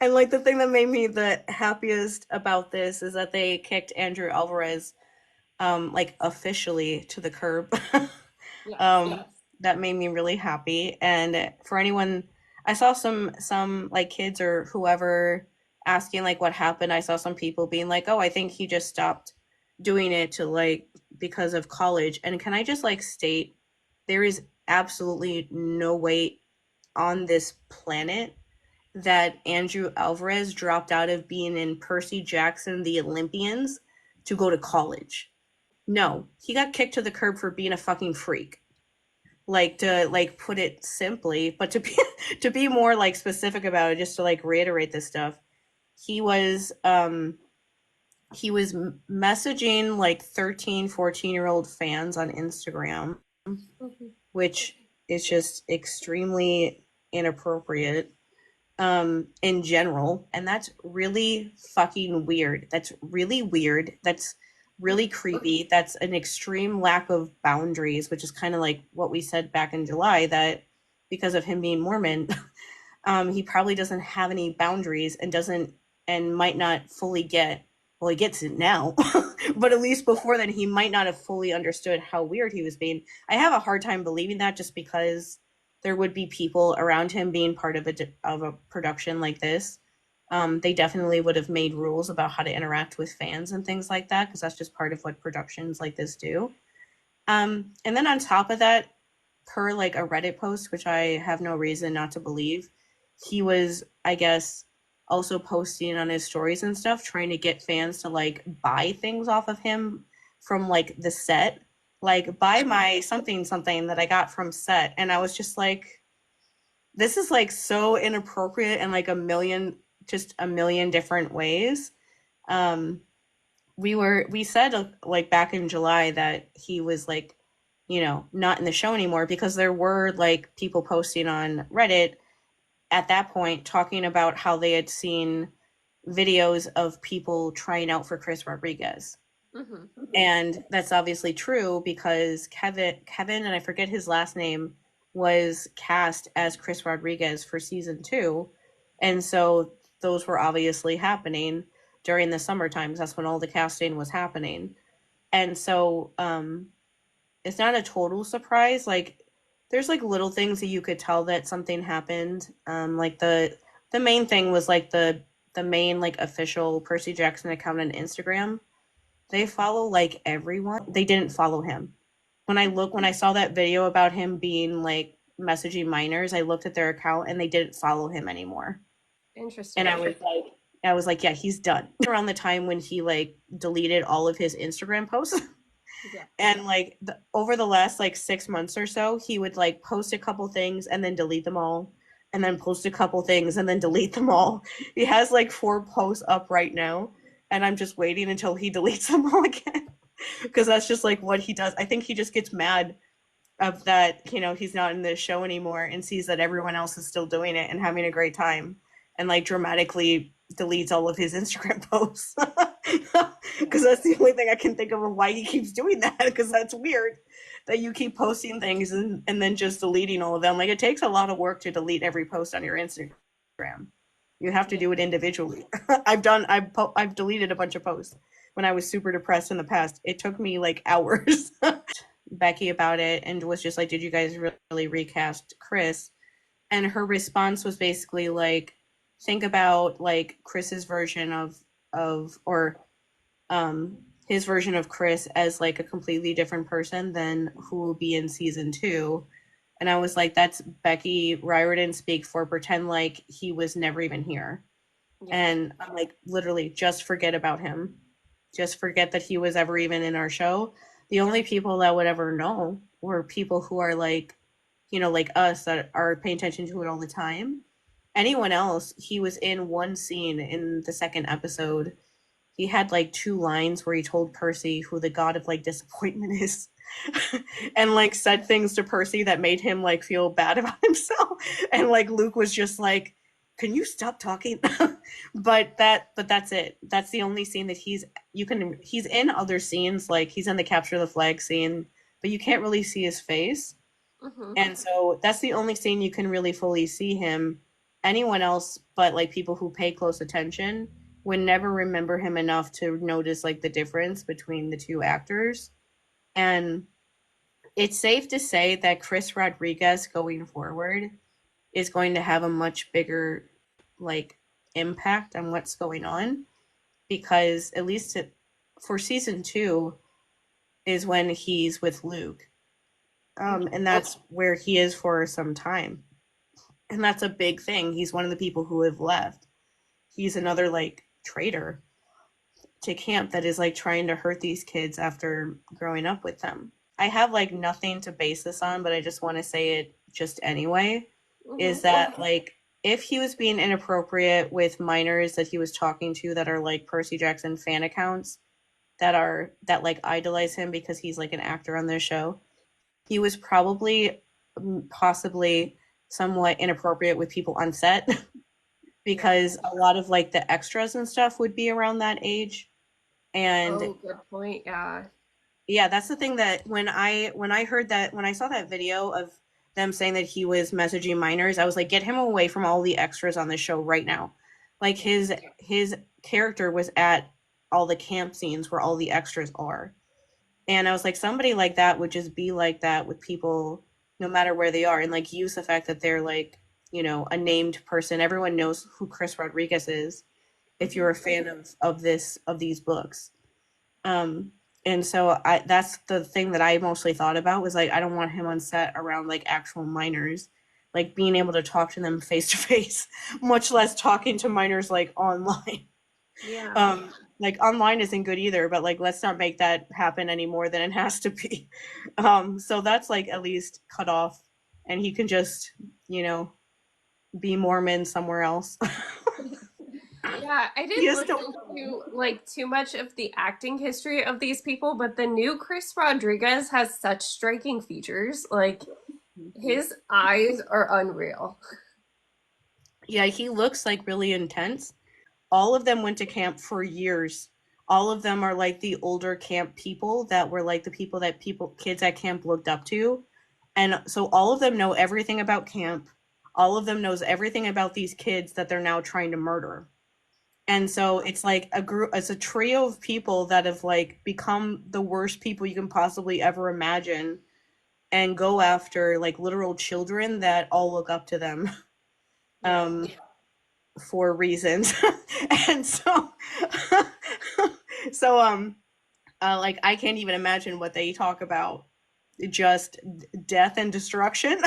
And like the thing that made me the happiest about this is that they kicked Andrew Alvarez like officially to the curb. Yes. um that made me really happy. And for anyone, I saw some like kids or whoever asking like what happened. I saw some people being like, "Oh, I think he just stopped doing it to like because of college." And can I just like state there is absolutely no way on this planet that Andrew Alvarez dropped out of being in Percy Jackson the Olympians to go to college. No, he got kicked to the curb for being a fucking freak. Like to like put it simply, but to be to be more like specific about it, just to like reiterate this stuff, he was he was messaging like 13, 14-year-old fans on Instagram, Mhm. which is just extremely inappropriate in general, and that's really fucking weird. That's really weird. That's really creepy. That's an extreme lack of boundaries, which is kind of like what we said back in July, that because of him being Mormon, he probably doesn't have any boundaries and doesn't and might not fully get, well, he gets it now, but at least before then he might not have fully understood how weird he was being. I have a hard time believing that, just because there would be people around him being part of a production like this. They definitely would have made rules about how to interact with fans and things like that, because that's just part of what productions like this do. And then on top of that, per like a Reddit post, which I have no reason not to believe, he was, I guess, also posting on his stories and stuff, trying to get fans to like buy things off of him from like the set, like buy my something something that I got from set. And I was just like, this is like so inappropriate in like just a million different ways. Um, we said like back in July that he was like, not in the show anymore, because there were like people posting on Reddit at that point talking about how they had seen videos of people trying out for Chris Rodriguez. Mhm. And that's obviously true because Kevin, and I forget his last name, was cast as Chris Rodriguez for season 2. And so those were obviously happening during the summer times. That's when all the casting was happening. And so it's not a total surprise. Like there's like little things that you could tell that something happened. Like the main thing was like the main like official Percy Jackson account on Instagram. They follow like everyone. They didn't follow him. When I saw that video about him being like messaging minors, I looked at their account and they didn't follow him anymore. And Interesting. I was like, yeah, he's done. Around the time when he like deleted all of his Instagram posts. Yeah. And like over the last like 6 months or so, he would like post a couple things and then delete them all, and then post a couple things and then delete them all. He has like 4 posts up right now, and I'm just waiting until he deletes them all again, because that's just like what he does. I think he just gets mad of that, he's not in this show anymore, and sees that everyone else is still doing it and having a great time, and like dramatically deletes all of his Instagram posts. Yeah. Because that's the only thing I can think of why he keeps doing that, because that's weird that you keep posting things and then just deleting all of them. Like it takes a lot of work to delete every post on your Instagram. You have to Yeah. do it individually. I've deleted a bunch of posts when I was super depressed in the past. It took me like hours. Becky about it and was just like, "Did you guys really recast Chris?" And her response was basically like, "Think about like Chris's version or his version of Chris as like a completely different person than who will be in season 2." And I was like, "That's Becky Riordan speak for pretend like he was never even here." Yeah. And I'm like, literally, just forget about him. Just forget that he was ever even in our show. The only people that would ever know were people who are like, like us, that are paying attention to it all the time. Anyone else, he was in one scene in the second episode. He had like 2 lines where he told Percy who the god of like disappointment is. And like said things to Percy that made him like feel bad about himself. And like Luke was just like, "Can you stop talking?" But that's it. That's the only scene that he's in other scenes, like he's in the capture the flag scene, but you can't really see his face. Mhm. And so that's the only scene you can really fully see him. anyone else but like people who pay close attention would never remember him enough to notice like the difference between the two actors. And it's safe to say that Chris Rodriguez going forward is going to have a much bigger like impact on what's going on, because at least for season 2 is when he's with Luke. And that's where he is for some time. And that's a big thing. He's one of the people who have left. He's another like traitor to camp that is like trying to hurt these kids after growing up with them. I have like nothing to base this on, but I just want to say it just anyway. Is that like if he was being inappropriate with minors that he was talking to that are like Percy Jackson fan accounts that like idolize him because he's like an actor on their show, he was probably possibly somewhat inappropriate with people on set because a lot of like the extras and stuff would be around that age. And Oh, good point. Yeah. yeah, that's the thing that when I heard that, when I saw that video of them saying that he was messaging minors, I was like, get him away from all the extras on the show right now. Like his character was at all the camp scenes where all the extras are. And I was like, somebody like that would just be like that with people no matter where they are, and like use the fact that they're like, a named person. Everyone knows who Chris Rodriguez is if you're a fan of these books. Um, and so that's the thing that I mostly thought about was like, I don't want him on set around like actual minors, like being able to talk to them face to face, much less talking to minors like online. Yeah. Like online isn't good either, but like let's not make that happen any more than it has to be. So that's like at least cut off, and he can just, be Mormon somewhere else. Yeah, I didn't look into like too much of the acting history of these people, but the new Chris Rodriguez has such striking features. Like his eyes are unreal. Yeah, he looks like really intense. All of them went to camp for years. All of them are like the older camp people that were like the people that kids at camp looked up to. And so all of them know everything about camp. All of them knows everything about these kids that they're now trying to murder. And so it's like it's a trio of people that have like become the worst people you can possibly ever imagine and go after like literal children that all look up to them. Yeah. Um, for reasons. And so so like I can't even imagine what they talk about. Just death and destruction.